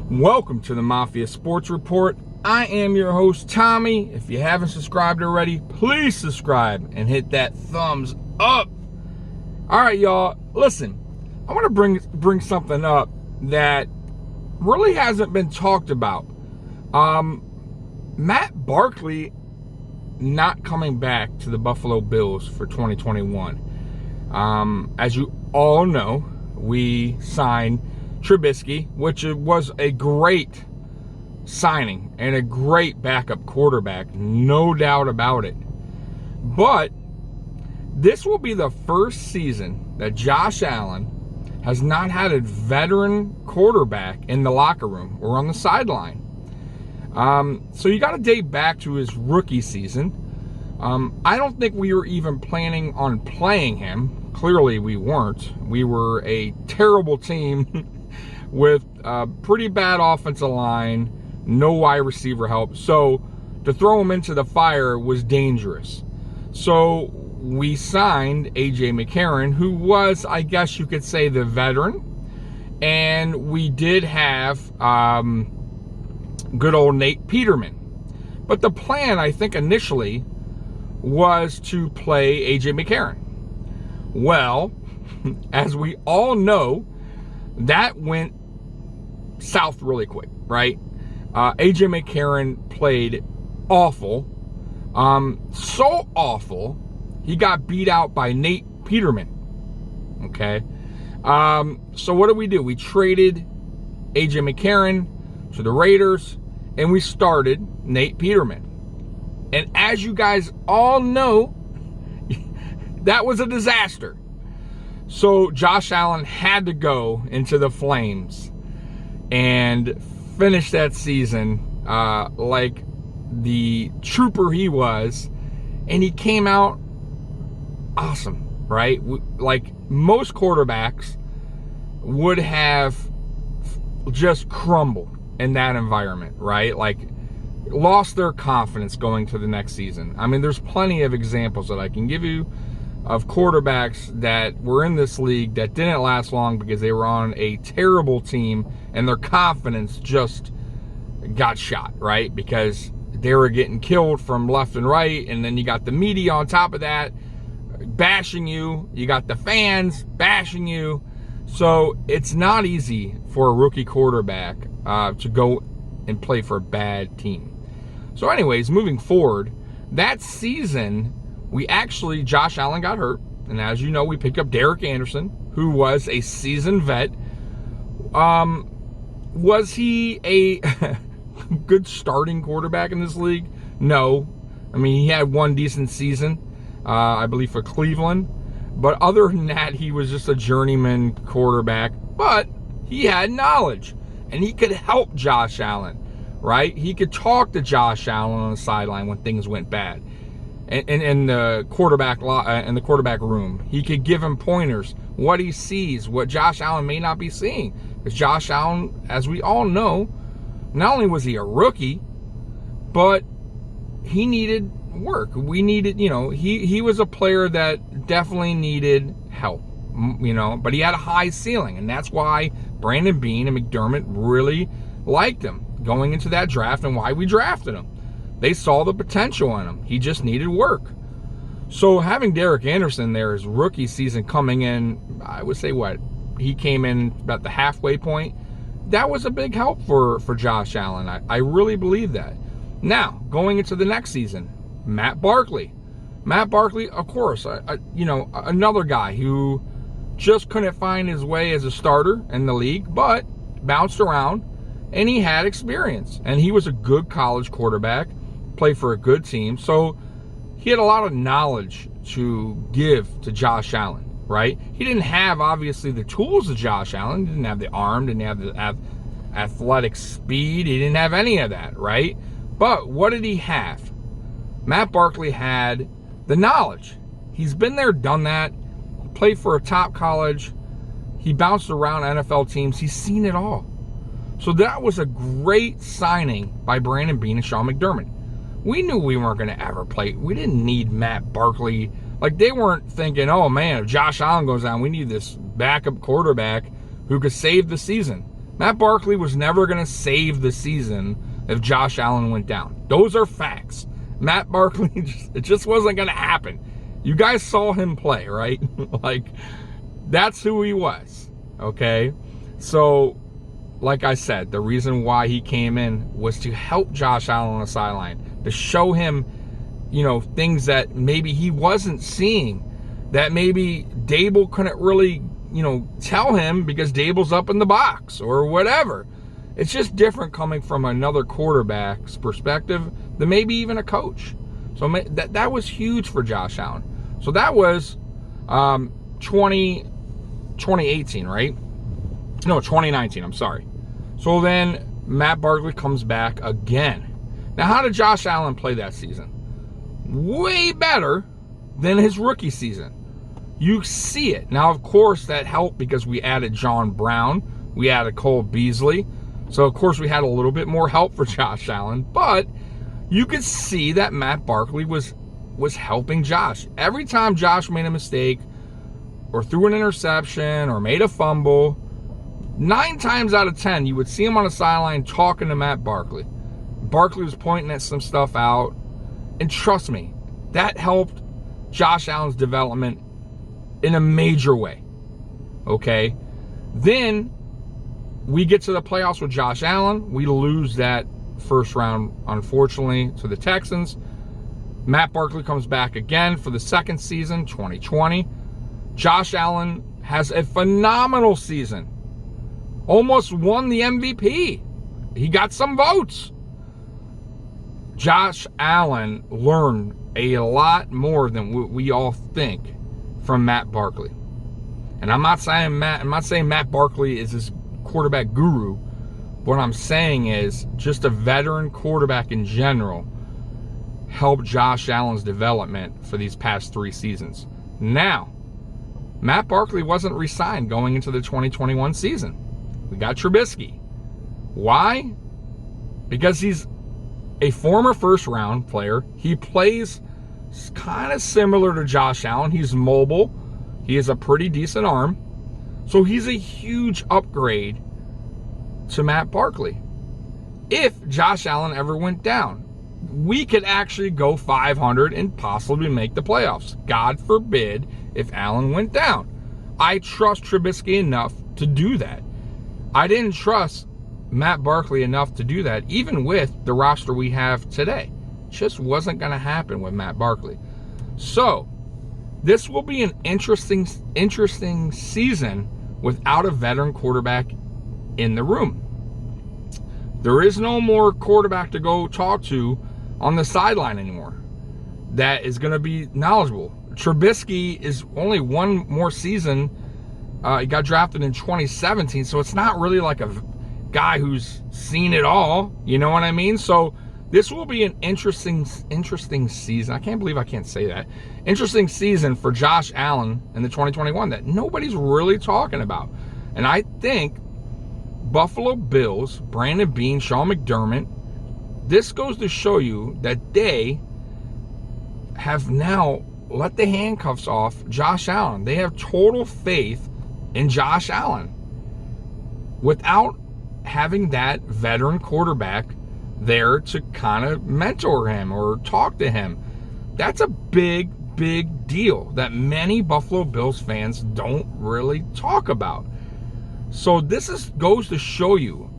Welcome to the Mafia Sports Report. I am your host, Tommy. If you haven't subscribed already, please subscribe and hit that thumbs up. All right, y'all. Listen, I want to bring something up that really hasn't been talked about. Matt Barkley not coming back to the Buffalo Bills for 2021. As you all know, we signed Trubisky, which was a great signing and a great backup quarterback, no doubt about it. But this will be the first season that Josh Allen has not had a veteran quarterback in the locker room or on the sideline. So you got to date back to his rookie season. I don't think we were even planning on playing him. Clearly we weren't. We were a terrible team with a pretty bad offensive line, no wide receiver help. So to throw him into the fire was dangerous. So we signed A.J. McCarron, who was, I guess you could say, the veteran. And we did have good old Nate Peterman. But the plan, I think, initially was to play A.J. McCarron. Well, as we all know, that went south really quick, right? A.J. McCarron played awful. So awful, he got beat out by Nate Peterman. Okay? So what did we do? We traded A.J. McCarron to the Raiders, and we started Nate Peterman. And as you guys all know, that was a disaster. So Josh Allen had to go into the flames and finish that season like the trooper he was. And he came out awesome, right? Like most quarterbacks would have just crumbled in that environment, right? Like lost their confidence going to the next season. I mean, there's plenty of examples that I can give you of quarterbacks that were in this league that didn't last long because they were on a terrible team and their confidence just got shot, right? Because they were getting killed from left and right, and then you got the media on top of that bashing you. You got the fans bashing you. So it's not easy for a rookie quarterback to go and play for a bad team. So anyways, moving forward, that season, Josh Allen got hurt. And as you know, we picked up Derek Anderson, who was a seasoned vet. Was he a good starting quarterback in this league? No. I mean, he had one decent season, I believe, for Cleveland. But other than that, he was just a journeyman quarterback. But he had knowledge, and he could help Josh Allen, right? He could talk to Josh Allen on the sideline when things went bad. In the quarterback room, he could give him pointers, what he sees, what Josh Allen may not be seeing. Because Josh Allen, as we all know, not only was he a rookie, but he needed work. We needed, he was a player that definitely needed help, but he had a high ceiling, and that's why Brandon Beane and McDermott really liked him going into that draft and why we drafted him. They saw the potential in him. He just needed work. So having Derek Anderson there, his rookie season coming in, I would say he came in about the halfway point. That was a big help for Josh Allen. I really believe that. Now, going into the next season, Matt Barkley. Matt Barkley, of course, another guy who just couldn't find his way as a starter in the league, but bounced around, and he had experience. And he was a good college quarterback, played for a good team. So he had a lot of knowledge to give to Josh Allen, right? He didn't have, obviously, the tools of Josh Allen. He didn't have the arm, didn't have the athletic speed. He didn't have any of that, right? But what did he have? Matt Barkley had the knowledge. He's been there, done that. He played for a top college. He bounced around NFL teams. He's seen it all. So that was a great signing by Brandon Beane and Sean McDermott. We knew we weren't going to ever play. We didn't need Matt Barkley. Like, they weren't thinking, oh, man, if Josh Allen goes down, we need this backup quarterback who could save the season. Matt Barkley was never going to save the season if Josh Allen went down. Those are facts. Matt Barkley, it just wasn't going to happen. You guys saw him play, right? Like, that's who he was, okay? So, like I said, the reason why he came in was to help Josh Allen on the sideline, to show him, things that maybe he wasn't seeing, that maybe Dable couldn't really, tell him because Dable's up in the box or whatever. It's just different coming from another quarterback's perspective than maybe even a coach. So that was huge for Josh Allen. So that was 2018, right? No, 2019, I'm sorry. So then Matt Barkley comes back again. Now, how did Josh Allen play that season? Way better than his rookie season. You see it. Now, of course, that helped because we added John Brown. We added Cole Beasley. So, of course, we had a little bit more help for Josh Allen. But you could see that Matt Barkley was helping Josh. Every time Josh made a mistake or threw an interception or made a fumble, 9 times out of 10, you would see him on the sideline talking to Matt Barkley. Barkley was pointing at some stuff out. And trust me, that helped Josh Allen's development in a major way. Okay? Then we get to the playoffs with Josh Allen. We lose that first round, unfortunately, to the Texans. Matt Barkley comes back again for the second season, 2020. Josh Allen has a phenomenal season. Almost won the MVP. He got some votes. Josh Allen learned a lot more than we all think from Matt Barkley. And I'm not saying Matt Barkley is his quarterback guru. What I'm saying is just a veteran quarterback in general helped Josh Allen's development for these past 3 seasons. Now, Matt Barkley wasn't re-signed going into the 2021 season. We got Trubisky. Why? Because he's a former first-round player. He plays kind of similar to Josh Allen. He's mobile. He has a pretty decent arm. So he's a huge upgrade to Matt Barkley. If Josh Allen ever went down, we could actually go 500 and possibly make the playoffs. God forbid if Allen went down. I trust Trubisky enough to do that. I didn't trust Matt Barkley enough to do that, even with the roster we have today. Just wasn't going to happen with Matt Barkley. So, this will be an interesting season without a veteran quarterback in the room. There is no more quarterback to go talk to on the sideline anymore that is going to be knowledgeable. Trubisky is only one more season. He got drafted in 2017, so it's not really like a guy who's seen it all. You know what I mean? So this will be an interesting season. I can't believe I can't say that. Interesting season for Josh Allen in the 2021 that nobody's really talking about. And I think Buffalo Bills, Brandon Beane, Sean McDermott, this goes to show you that they have now let the handcuffs off Josh Allen. They have total faith in Josh Allen without having that veteran quarterback there to kind of mentor him or talk to him. That's a big deal that many Buffalo Bills fans don't really talk about. So this goes to show you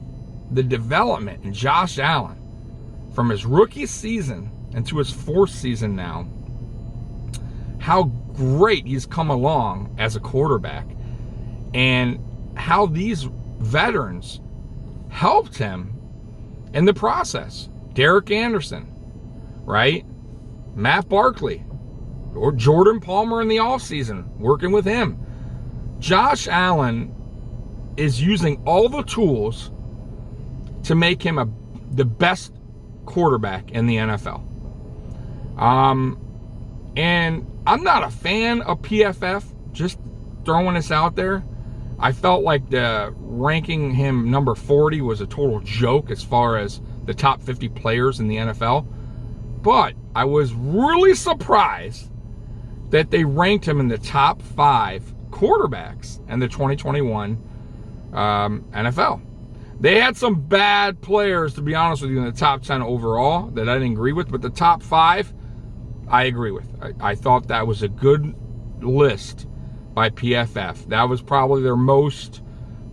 the development in Josh Allen from his rookie season into his 4th season now, how great he's come along as a quarterback and how these veterans helped him in the process. Derek Anderson, right? Matt Barkley, or Jordan Palmer in the offseason, working with him. Josh Allen is using all the tools to make him the best quarterback in the NFL. And I'm not a fan of PFF, just throwing this out there. I felt like the ranking him number 40 was a total joke as far as the top 50 players in the NFL. But I was really surprised that they ranked him in the top 5 quarterbacks in the 2021 NFL. They had some bad players, to be honest with you, in the top 10 overall that I didn't agree with, but the top 5, I agree with. I thought that was a good list by PFF. That was probably their most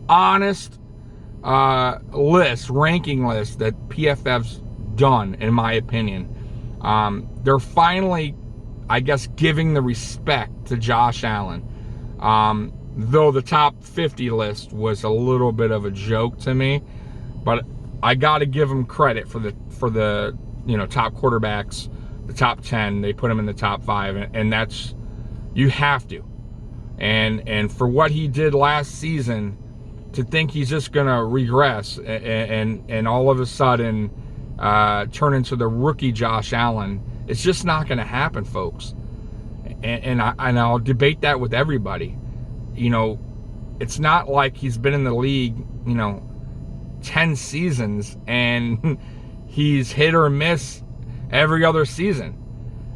honest ranking list that PFF's done, in my opinion. They're finally, I guess, giving the respect to Josh Allen. Though the top 50 list was a little bit of a joke to me, but I got to give them credit for the top quarterbacks, the top 10. They put him in the top 5, and that's, you have to. And for what he did last season, to think he's just gonna regress and all of a sudden turn into the rookie Josh Allen, it's just not gonna happen, folks. And I'll debate that with everybody. It's not like he's been in the league, 10 seasons and he's hit or miss every other season.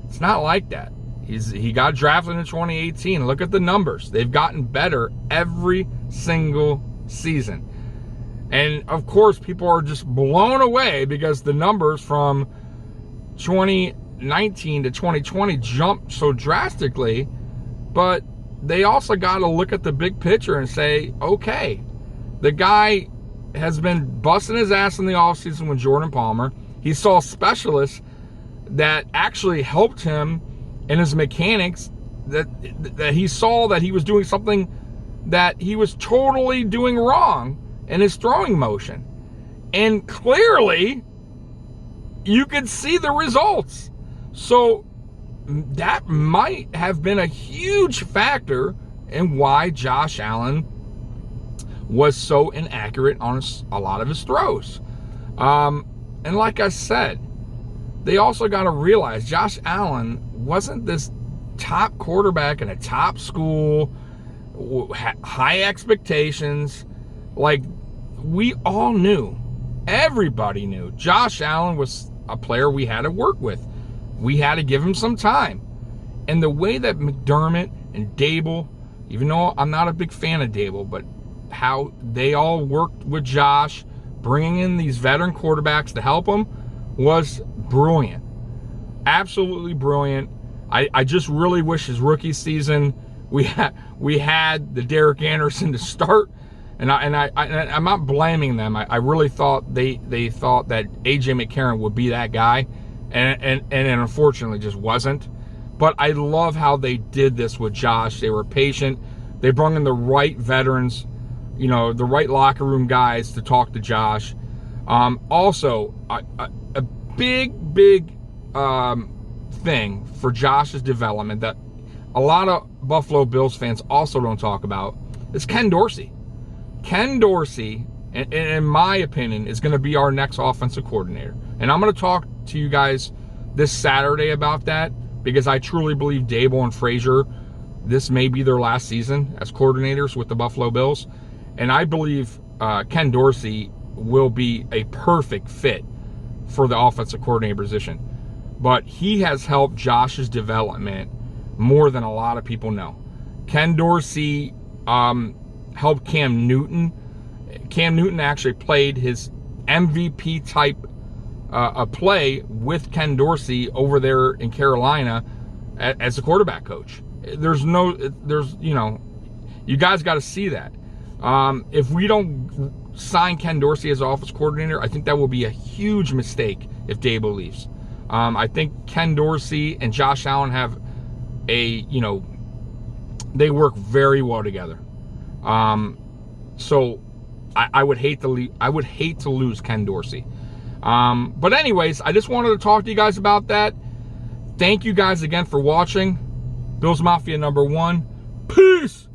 It's not like that. He got drafted in 2018. Look at the numbers. They've gotten better every single season. And of course, people are just blown away because the numbers from 2019 to 2020 jumped so drastically, but they also got to look at the big picture and say, okay, the guy has been busting his ass in the offseason with Jordan Palmer. He saw specialists that actually helped him in his mechanics, that he saw that he was doing something that he was totally doing wrong in his throwing motion. And clearly, you could see the results. So that might have been a huge factor in why Josh Allen was so inaccurate on a lot of his throws. And like I said, they also got to realize Josh Allen wasn't this top quarterback in a top school, high expectations. Like, we all knew, everybody knew, Josh Allen was a player we had to work with. We had to give him some time. And the way that McDermott and Dable, even though I'm not a big fan of Dable, but how they all worked with Josh, bringing in these veteran quarterbacks to help him, was brilliant. Absolutely brilliant. I just really wish his rookie season we had the Derek Anderson to start, and I'm not blaming them. I really thought they thought that AJ McCarron would be that guy, and unfortunately just wasn't. But I love how they did this with Josh. They were patient. They brought in the right veterans, the right locker room guys to talk to Josh. Also, a big thing for Josh's development that a lot of Buffalo Bills fans also don't talk about is Ken Dorsey. Ken Dorsey, in my opinion, is going to be our next offensive coordinator. And I'm going to talk to you guys this Saturday about that, because I truly believe Dable and Frazier, this may be their last season as coordinators with the Buffalo Bills. And I believe Ken Dorsey will be a perfect fit for the offensive coordinator position. But he has helped Josh's development more than a lot of people know. Ken Dorsey helped Cam Newton. Cam Newton actually played his MVP type play with Ken Dorsey over there in Carolina as a quarterback coach. You guys got to see that. If we don't sign Ken Dorsey as offense coordinator, I think that will be a huge mistake if Dable leaves. I think Ken Dorsey and Josh Allen have they work very well together. So I would hate to lose Ken Dorsey. But anyways, I just wanted to talk to you guys about that. Thank you guys again for watching. Bills Mafia #1. Peace!